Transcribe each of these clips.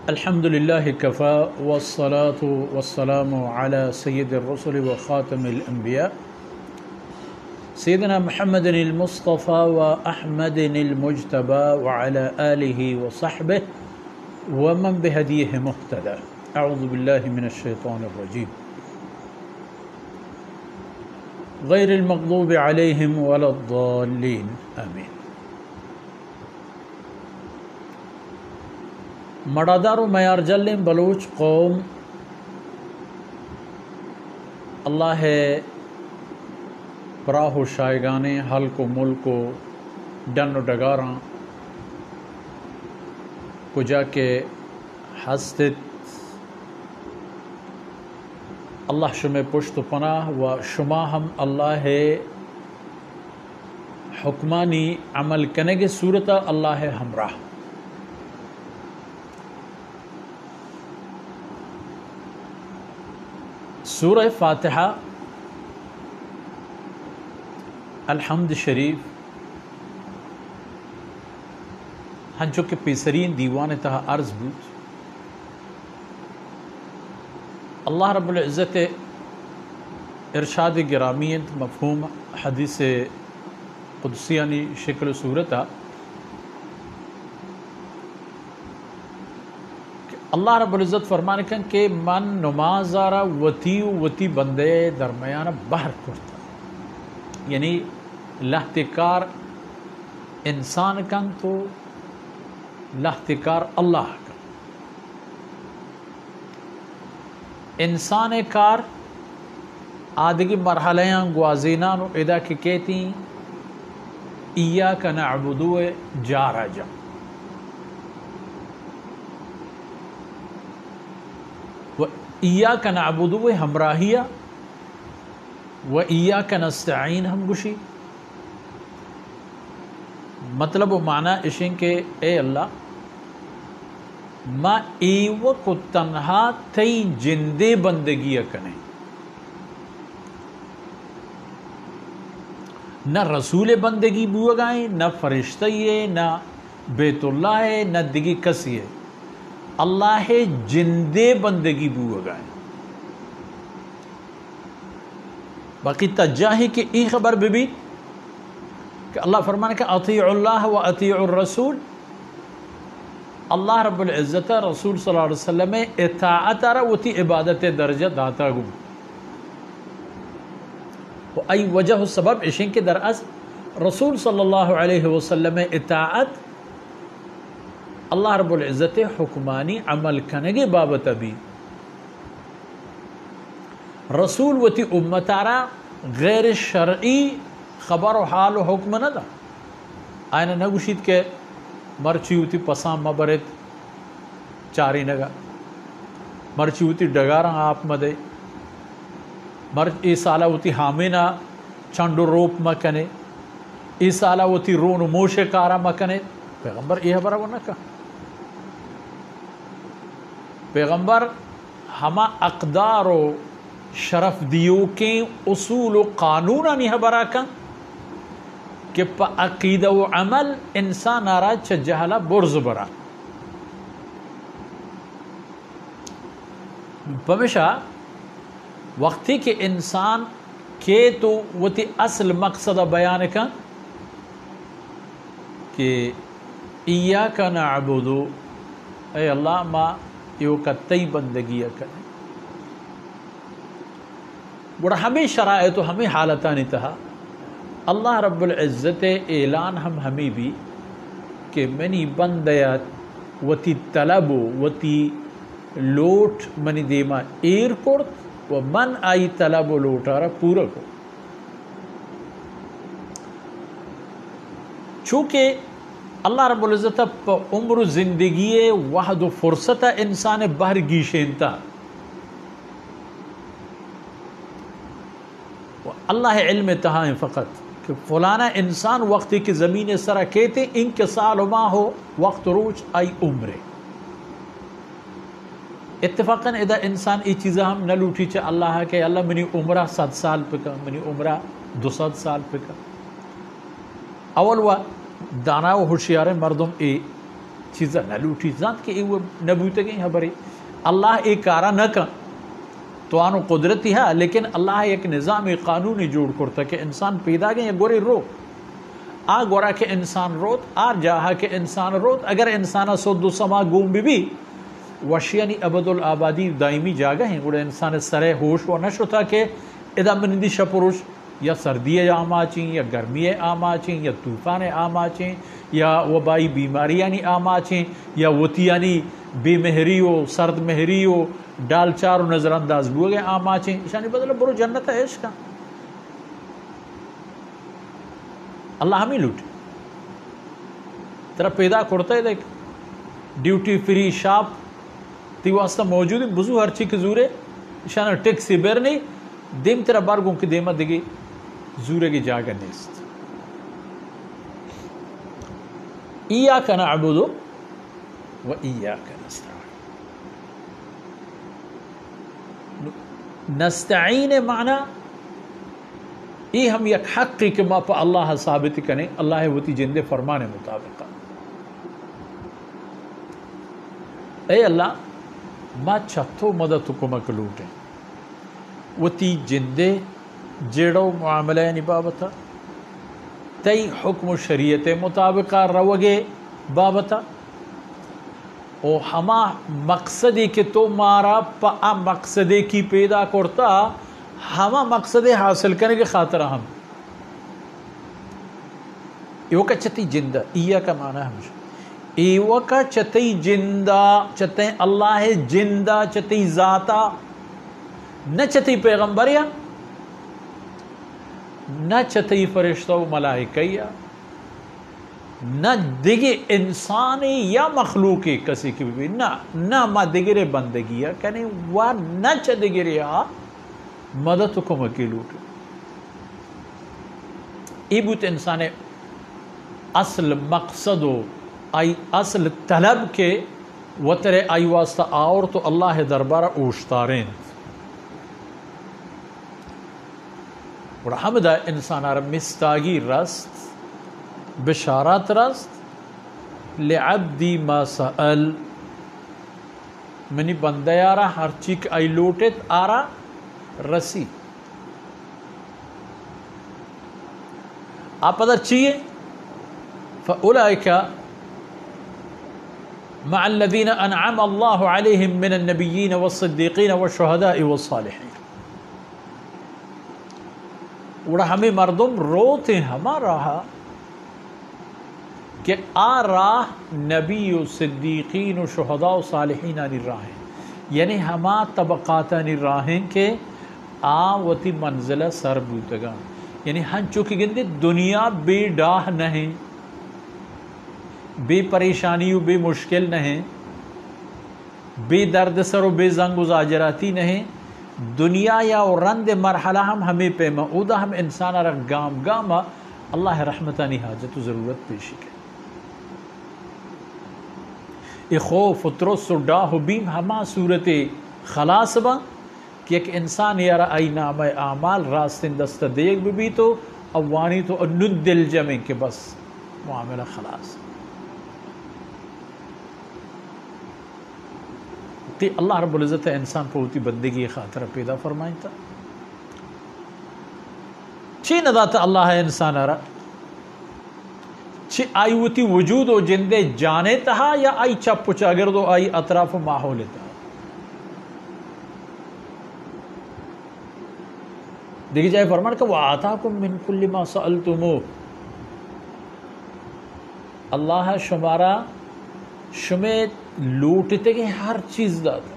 الحمد لله كفى والصلاة والسلام على سيد الرسل وخاتم الأنبياء سيدنا محمد المصطفى وأحمد المجتبى وعلى آله وصحبه ومن بهديه مهتدى. أعوذ بالله من الشيطان الرجيم غير المغضوب عليهم ولا الضالين آمين. مڑادار و میار جلیں بلوچ قوم اللہ پراہ و شائگانے حلق و ملک و ڈن و ڈگاراں کجا کے ہستت اللہ شمع پشت و پناہ و شما ہم اللہ حکمانی عمل کنگے صورتا اللہ ہمراہ. سورہ فاتحہ الحمد شریف ہنچو کے پیسرین دیوان تہا عرض بود اللہ رب العزت ارشاد گرامیت مفہوم حدیث قدسیانی شکل صورتا اللہ رب العزت فرمانے کن کہ من نمازارا وتی بندے درمیان بہر کرتا یعنی لہتکار انسان کن تو لہتکار اللہ کن. انسان کار آدھگی مرحلیاں گوازینان و ادا کی کہتی ایاک نعبدو جارا جا ایاک نعبدو ہمراہیہ و ایاک نستعین ہم گوشی. مطلب و معنی اشین کہ اے اللہ ما ایوہ کو تنہا تئی جندے بندگی کنے نہ رسول بندگی بوگائیں نہ فرشتہ ہے نہ بیت اللہ ہے نہ دگی کسی ہے اللہ جندے بندگی بوگائیں. باقی تجاہی کہ ای خبر بھی کہ اللہ فرمانے کہ اطیعوا اللہ و اطیعوا الرسول. اللہ رب العزت رسول صلی اللہ علیہ وسلم اطاعت را وتی عبادت درجہ داتا گو و ای وجہ سبب اشین کے در اصل رسول صلی اللہ علیہ وسلم اطاعت اللہ رب العزت حکمانی عمل کنگے بابت بھی رسول وتی امتارا غیر شرعی خبر و حال و حکم نہ دا. آئینہ نگوشید کہ مرچی ہوتی پسام مبرت چاری نگا مرچی ہوتی ڈگاراں آپ مدے ای سالہ ہوتی حامینہ چنڈو روپ مکنے ای سالہ ہوتی رون موش کارا مکنے. پیغمبر یہ برا وہ نہ کہا. پیغمبر ہما اقدار و شرف دیو کے اصول و قانون نہیں برا کا کہ پا عقیدہ و عمل انسان آرا چھ جہلا برز برا. پمیشہ وقتی کہ انسان کے تو وتی اصل مقصد بیان کا کہ ایاک نعبدو اے اللہ ما یو کتی بندگی کرنے بڑا ہمیں شرائط و ہمیں حالتانی تہا اللہ رب العزت اعلان ہمیں بھی کہ منی بندیات وتی طلب وتی لوٹ منی دیما ایر کرت و من آئی طلب و لوٹارا پورا کو. چونکہ اللہ رب العزت پا عمر زندگی وحد و فرصت انسان بہر گیشینتا اللہ علم تہائیں فقط کہ فلانا انسان وقتی کی زمین سرا کہتے ان کے سال و ماہ ہو وقت روچ آئی عمرے. اتفاقاً ادا انسان ای چیزیں ہم نہ لوٹی چاہ اللہ کہ اللہ منی عمرہ 7 سال پکا منی عمرہ 200 سال پکا. اول و دانا و ہوشیار مردم ای چیزا نلوٹی ذات کے ایو نبوتے گئی خبری اللہ ایک کارا نہ کن تو آنو قدرتی ہے لیکن اللہ ایک نظام قانونی جوڑ کرتا کہ انسان پیدا گئے گورے رو آ گورا کہ انسان روت آر جاہا کہ انسان روت اگر انسانا سود و سما گوم بھی وشیانی ابد الآبادی دائمی جاگہ ہیں گوڑے انسان سرے ہوش و نشو تھا کہ ادا منندی شپروش یا سردی عام آچیں یا گرمی عام آچیں یا طوفان عام آچیں یا وبائی بیماریانی عام آچیں یا وطیانی بے مہری ہو سرد مہری ہو ڈال چار و نظر انداز بوگے عام آچیں اشانی بدل برو جنت ہے عشق اللہ ہمیں لوٹ ترہ پیدا کرتا ہے دیکھ ڈیوٹی فری شاپ تی واسطہ موجود ہے بزو ہر چی کے زورے اشانہ ٹیکسی بیر نہیں دیم تیرا بارگوں کی دیمہ دگی زورے کی جاگہ نیست ایاک نعبد و ایاک نستعین معنی ای ہم یک حقی کہ ما پا اللہ ثابت کریں اللہ وتی جندے فرمانے مطابق اے اللہ ما چھتو مدد کو مکلوٹیں وتی جندے جیڑو معاملہ بابتا تی حکم شریعت مطابقہ روگے بابتا او ہما مقصدی کہ تو مارا پا مقصدی کی پیدا کرتا ہما مقصد حاصل کرنے کے خاطر ہم ایو کا چتی جندہ ایا کا معنی ہمشہ ایو کا چتی جندہ چتی اللہ جندہ چتی ذاتا نہ چتی پیغمبریا نہ چتی فرشتہ و ملائکہ نہ دیگے انسانی یا مخلوقی کسی کی بھی نہ ما دیگرے بندگیا کہنے وہ نہ چا دیگرے مدد کو مکیلوٹ ای بوت انسان اصل مقصد و آئی اصل طلب کے وطر آئی واسطہ آور تو اللہ دربارہ اوشتارین اور حمدہ انسان آرہ مستاگی رست بشارات رست لعبدی ما سأل منی بندے آرہ ہر چیک آئی لوٹت آرہ رسی آپ ادھر چیئے فَأُولَئِكَ مع الذين انعم الله عليهم من النبيين والصديقين والشهداء والصالحين اور ہمیں مردم روتے ہمارا کہ آ راہ نبی و صدیقین و شہداء و صالحین آنی راہیں یعنی ہما طبقات آنی راہیں کہ وتی منزلہ سر بوتگا یعنی ہن چوکی گندے دنیا بے ڈاہ نہیں بے پریشانی و بے مشکل نہیں بے درد سر و بے زنگ و زاجراتی نہیں دنیا یا رند مرحلہ ہمیں پیما اودا ہم انسان رکھ گام گاما اللہ رحمتانی حاجت و ضرورت پیشی کے ای خوف و ترس و ڈاہ و بیم ہما صورت خلاص با کہ ایک انسان یارا ای نام اعمال راستن دست دیگ بھی تو اوانی تو ند دل جمع کے بس معاملہ خلاص کہ اللہ رب العزت انسان پر ہوتی بندگی خاطر پیدا فرمائیں تھا چی نداتا اللہ انسان آرہ چی آئی ہوتی وجود و جندے جانے تہا یا آئی چپ چاگرد و آئی اطراف و ماحول تہا دیکھ جائے فرمان کہ وَآتَاكُم مِّن كُلِّ مَا سَأَلْتُمُوهُ اللہ شمارا شمیں لوٹتے گئے ہر چیز داتا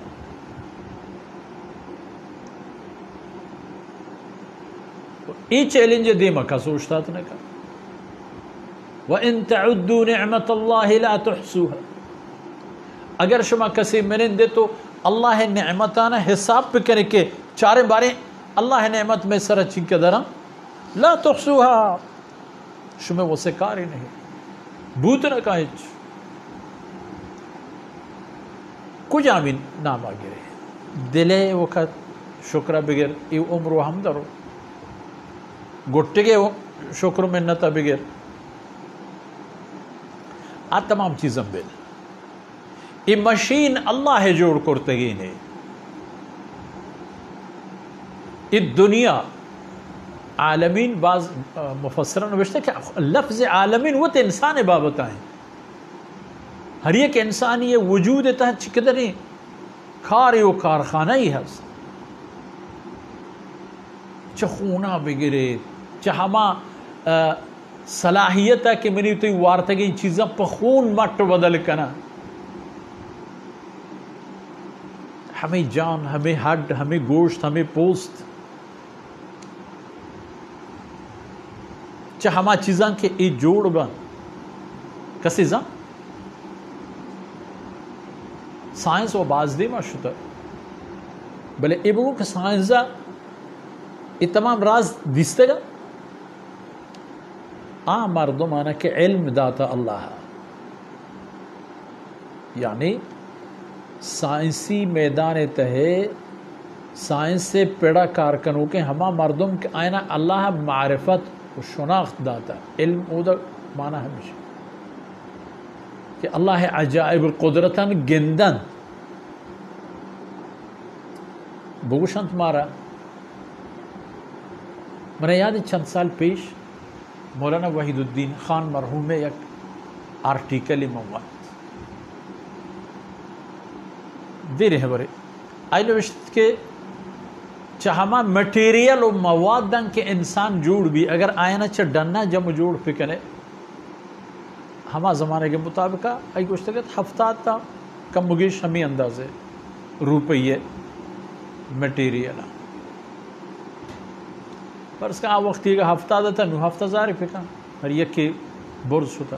ای چیلنج دے مکہ سوچتا تھا نکا وَإِن تَعُدُّوا نِعْمَةَ اللَّهِ لَا تُحْصُوهَا اگر شما کسی منن دے تو اللہ نعمتانا حساب پہ کرنے کے چارے بارے اللہ نعمت میں سر اچھی کے درم لا تحصوها شما وہ سکاری نہیں بوت نہ کہا کچھ آمین نام آگے رہے دلے وقت شکرہ بگر ای عمر و حمد رو گھٹے گے شکر منتا بگر آ تمام چیزیں بل یہ مشین اللہ ہے جوڑ کرتے نے یہ دنیا عالمین. بعض مفسران نوشتے کہ لفظ عالمین وہ تو انسان بابت ہیں. ہر ایک انسان یہ وجود تحت چقدر کھارے و کارخانہ ہی ہے چخونا بگرے چہما صلاحیت ہے کہ منی تو وارتگی چیزاں پخون مٹ بدل کنا. ہمیں جان، ہمیں ہڈ، ہمیں گوشت، ہمیں پوست ہما چیزاں کے ای جوڑ بن کسی زاں سائنس و باز دی ما شتا بلے ای بگو کہ سائنس ای تمام راز دیستے گا مردمانا کہ علم داتا اللہ. یعنی سائنسی میدان تہے سائنس سے پیڑا کارکنوں کے ہما مردم کے آئینہ اللہ معرفت و شناخت داتا. علم اودا معنی ہمیشہ کہ اللہ عجائب قدرتاً گندن بگوشن تمہارا. میں یاد ہے چند سال پیش مولانا وحید الدین خان مرحوم میں ایک آرٹیکل مواد دے رہے برے آئی نوشت کے چاہما میٹیریل و مواد دن کے انسان جوڑ بھی اگر آئینہ چا ڈننا جم جوڑ پکنے ہما زمانے کے مطابق آئی گوشت کہ ہفتاد تا کم مگیش ہمیں اندازے روپیے میٹیریل پر اس کا وقت یہ کہ ہفتہ دا تھا 9,000 پکا ہر یک کے برز ہوتا.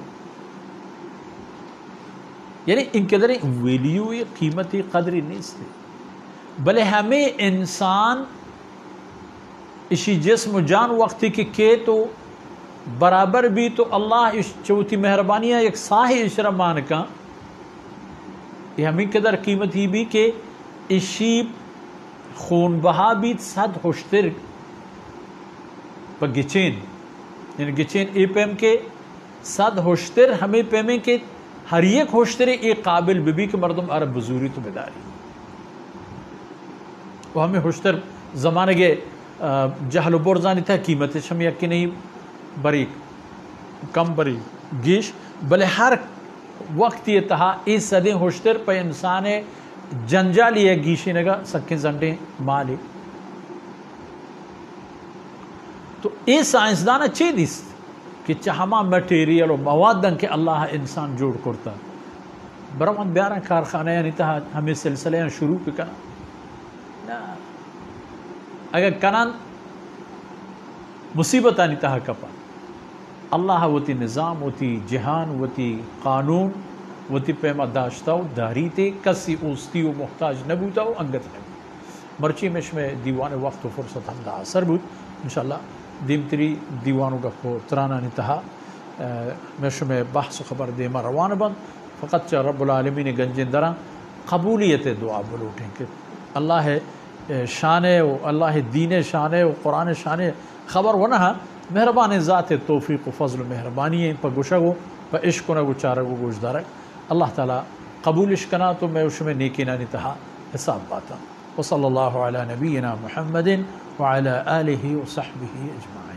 یعنی ان کے در ویلیو یا قیمتی قدری نہیں تھی بلے ہمیں انسان اسی جسم و جان وقتی کہ تو برابر بھی تو اللہ اس چوتھی مہربانی ہے ایک ساہی اشرا مان کا یہ ہمیں قدر قیمتی بھی کہ اسی خون بہا بھی 100 ہوشتر پا گچین یعنی گچین ای پیم کے 100 ہوشتر ہمیں پیمیں کے ہر ایک ہوشتر ایک قابل بھی کہ مردم عرب بزوری تو بیداری وہ ہمیں ہوشتر زمانے کے جہل و برزانی تھا قیمت شمی یکی نہیں بری کم بری گیش بلے ہر وقت یہ تہا اس صدیں ہوشتر پہ انسان جنجالی ہے گیشی نگا سکیں زنڈیں مالی. تو یہ سائنسدان اچھے دیست کہ چہما میٹیریل و موادن کے اللہ انسان جوڑ کرتا برمان بیارا کارخانہ یعنی تہا ہمیں سلسلے شروع پہ کنا اگر کنان مصیبت آنی تہا کپا اللہ وتی نظام وتی جہان وتی قانون وتی پیما داشتا و داری تے کسی اوستی و محتاج نبوتا و انگت نبوتا مرچی میں دیوان وقت و فرصت ہم دا اثر بود انشاءاللہ دیمتری دیوانوں کا کو ترانا نتہا میں بحث و خبر دیما روان بند فقط چا رب العالمین گنجن دران قبولیت دعا بلوٹیں کہ اللہ شان و اللہ دین شان و قرآن شان خبر ونہا مہربان ذات توفیق و فضل و مہربانی ہے پا گوشگو پا عشق نگو چارگو گوش دارک اللہ تعالیٰ قبول اشکنا تو میں اس میں نیکی نہ نتہا حساب باتا وصلی اللہ علی نبینا محمد وعلى آلہ وصحبہ اجمعین.